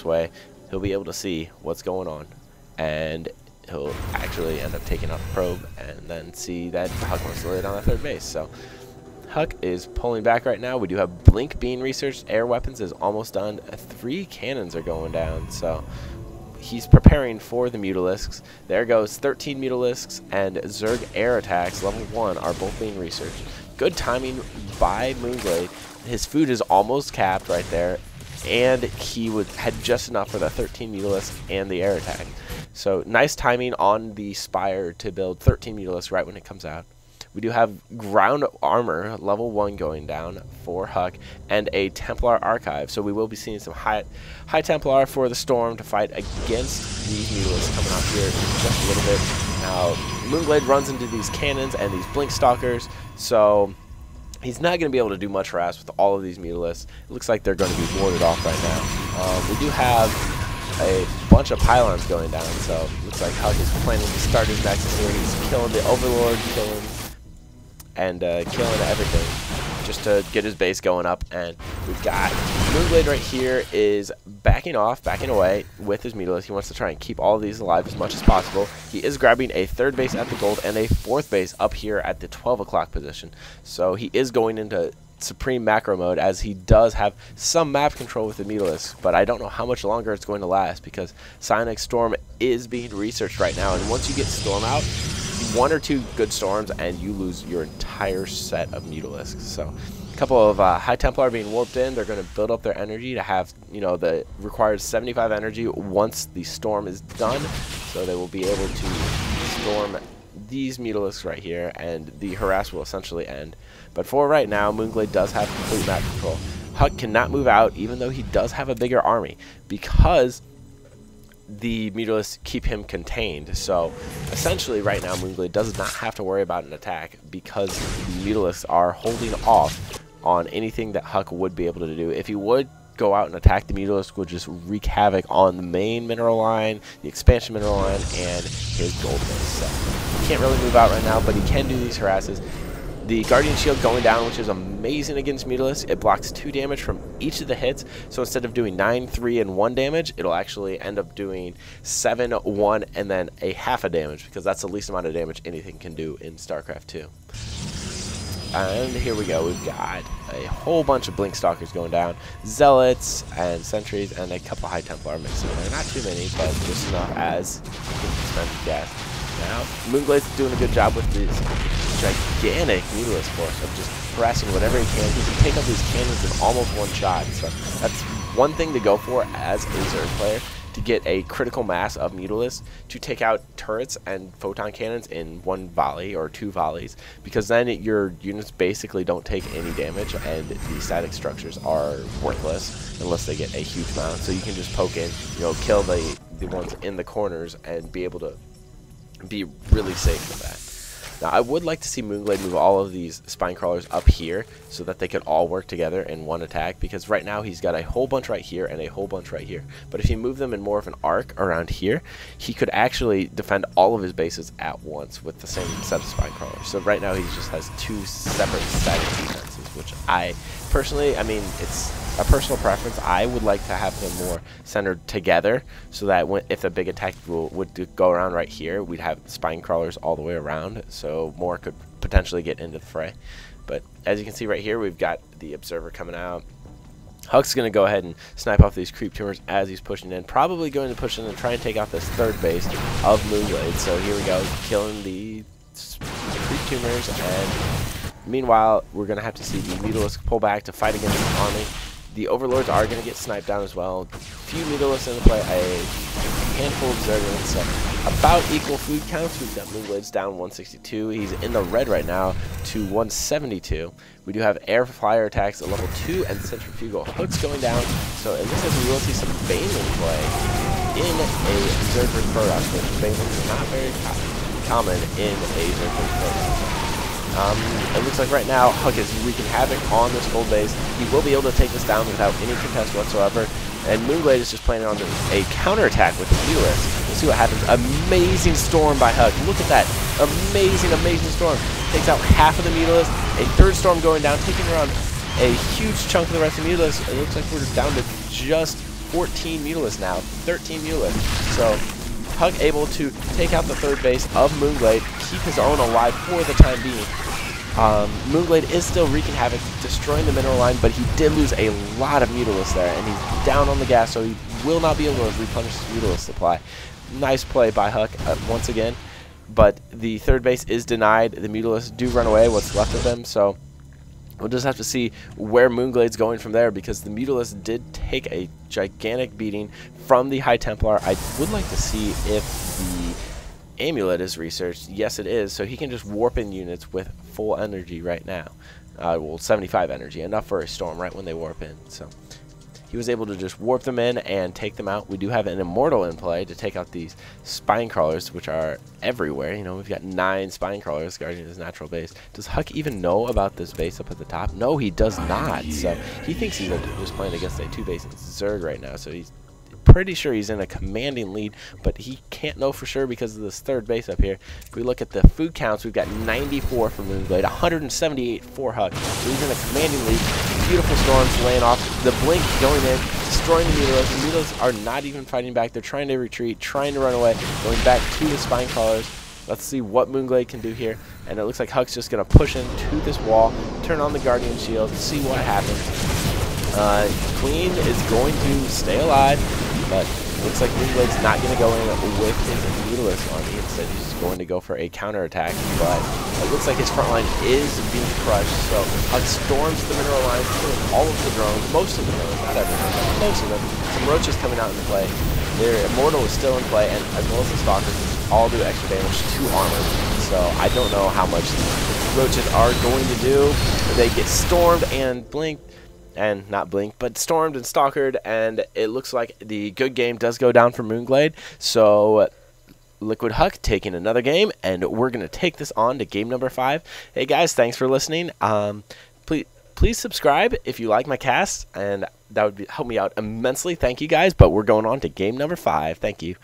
best way, he'll be able to see what's going on, and he'll actually end up taking out the probe and then see that Huk wants to lay down at third base. So Huk is pulling back right now. We do have blink being researched. Air weapons is almost done. 3 cannons are going down, so he's preparing for the Mutalisks. There goes 13 Mutalisks, and Zerg air attacks level 1 are both being researched. Good timing by Moonglade. His food is almost capped right there, and he had just enough for the 13 Mutalisks and the air attack. So nice timing on the Spire to build 13 Mutalisks right when it comes out. We do have ground armor level 1 going down for Huk, and a Templar archive. So we will be seeing some high Templar for the Storm to fight against these Mutalisks coming out here in just a little bit. Now Moonglade runs into these cannons and these blink stalkers, so he's not going to be able to do much harass with all of these Mutalisks. It looks like they're going to be warded off right now. We do have a bunch of pylons going down, so it looks like Huk is planning to start his Nexus here. He's killing the Overlord, killing everything just to get his base going up. And we've got Moonglade right here is backing away with his Mutalisks. He wants to try and keep all of these alive as much as possible. He is grabbing a 3rd base at the gold and a 4th base up here at the 12 o'clock position. So he is going into Supreme Macro mode, as he does have some map control with the Mutalisks, but I don't know how much longer it's going to last, because Psionic Storm is being researched right now, and once you get Storm out, 1 or 2 good storms and you lose your entire set of Mutalisks. So a couple of High Templar being warped in. They're going to build up their energy to have, you know, the required 75 energy once the storm is done, so they will be able to storm these Mutalisks right here, and the harass will essentially end. But for right now, Moonglade does have complete map control. Huk cannot move out, even though he does have a bigger army, because the Mutalisks keep him contained. So essentially right now Moonglade does not have to worry about an attack, because the Mutalisks are holding off on anything that Huk would be able to do. If he would go out and attack, the Mutalisks would just wreak havoc on the main mineral line, the expansion mineral line, and his gold base. So he can't really move out right now, but he can do these harasses. The Guardian Shield going down, which is amazing against Mutalisks. It blocks 2 damage from each of the hits, so instead of doing 9, 3, and 1 damage, it'll actually end up doing 7, 1, and then a half a damage, because that's the least amount of damage anything can do in StarCraft 2. And here we go. We've got a whole bunch of Blink Stalkers going down, Zealots and Sentries, and a couple High Templar mixing in there. Not too many, but just enough as you can spend gas. Now, Moonglade's doing a good job with this gigantic Mutalisk force of just harassing whatever he can. He can take out these cannons in almost one shot. So that's one thing to go for as a Zerg player, to get a critical mass of Mutalisks to take out turrets and photon cannons in 1 volley or 2 volleys, because then your units basically don't take any damage, and the static structures are worthless unless they get a huge amount. So you can just poke in, you know, kill the ones in the corners and be able to be really safe with that. Now, I would like to see Moonglade move all of these spine crawlers up here so that they could all work together in one attack, because right now he's got a whole bunch right here and a whole bunch right here. But if you move them in more of an arc around here, he could actually defend all of his bases at once with the same set of spine crawlers. So right now he just has 2 separate static defenses, which I personally, I mean, it's a personal preference. I would like to have them more centered together, so that if the big attack would go around right here, we'd have spine crawlers all the way around, so more could potentially get into the fray. But as you can see right here, we've got the Observer coming out. Huk's going to go ahead and snipe off these creep tumors as he's pushing in. Probably going to push in and try and take out this 3rd base of Moonglade. So here we go, killing the creep tumors. And meanwhile, we're going to have to see the Mutalisk pull back to fight against the army. The Overlords are going to get sniped down as well. A few Mutalisks in the play, a handful of Zerglings, so about equal food counts. We've got Moonglade's down 162. He's in the red right now to 172. We do have air flyer attacks at level 2 and centrifugal hooks going down. So it looks like we will see some Baneling play in a Zerg Protoss, which Banelings are not very common in a Zerg Protoss. It looks like right now Huk is wreaking havoc on this gold base. He will be able to take this down without any contest whatsoever. And Moonglade is just planning on a counterattack with the Mutalisks. We'll see what happens. Amazing storm by Huk. Look at that. Amazing, amazing storm. Takes out half of the Mutalisks. A 3rd storm going down, taking around a huge chunk of the rest of the Mutalisks. It looks like we're down to just 14 Mutalisk now, 13 Mutalisk. So Huk able to take out the third base of Moonglade, keep his own alive for the time being. Moonglade is still wreaking havoc, destroying the mineral line, but he did lose a lot of Mutalisk there, and he's down on the gas, so he will not be able to replenish his Mutalisk supply. Nice play by Huk once again, but the third base is denied. The Mutalisk do run away, what's left of them, so we'll just have to see where Moonglade's going from there, because the Mutalisk did take a gigantic beating from the High Templar. I would like to see if the amulet is researched. Yes, it is, so he can just warp in units with full energy right now. Well, 75 energy, enough for a storm right when they warp in. So he was able to just warp them in and take them out. We do have an Immortal in play to take out these spine crawlers, which are everywhere. You know, we've got 9 spine crawlers guarding his natural base. Does Huk even know about this base up at the top? No, he does not. So he thinks he's just playing against a 2-base Zerg right now. So he's pretty sure he's in a commanding lead, but he can't know for sure because of this third base up here. If we look at the food counts, we've got 94 for Moonglade, 178 for Huk. So he's in a commanding lead. Beautiful storms laying off. The blink going in, destroying the Mutalisk. The Mutalisk are not even fighting back. They're trying to retreat, trying to run away, going back to the spine crawlers. Let's see what Moonglade can do here. And it looks like Huk's just going to push into this wall, turn on the Guardian Shield, see what happens. Queen is going to stay alive, but looks like Moonglade's not going to go in with his Mutalisk army. Instead, he's going to go for a counterattack, but it looks like his front line is being crushed. So Huk storms the mineral lines, killing all of the drones, most of the drones, not everyone, but most of them. Some roaches coming out into play. Their Immortal is still in play, and as well as the Stalkers, which all do extra damage to armor. So I don't know how much the roaches are going to do. They get stormed and blinked. And not blinked, but stormed and stalkered, and it looks like the good game does go down for Moonglade. So Liquid Huk taking another game, and we're going to take this on to game number 5. Hey guys, thanks for listening. Please subscribe if you like my cast, and that would help me out immensely. Thank you guys, but we're going on to game number 5. Thank you.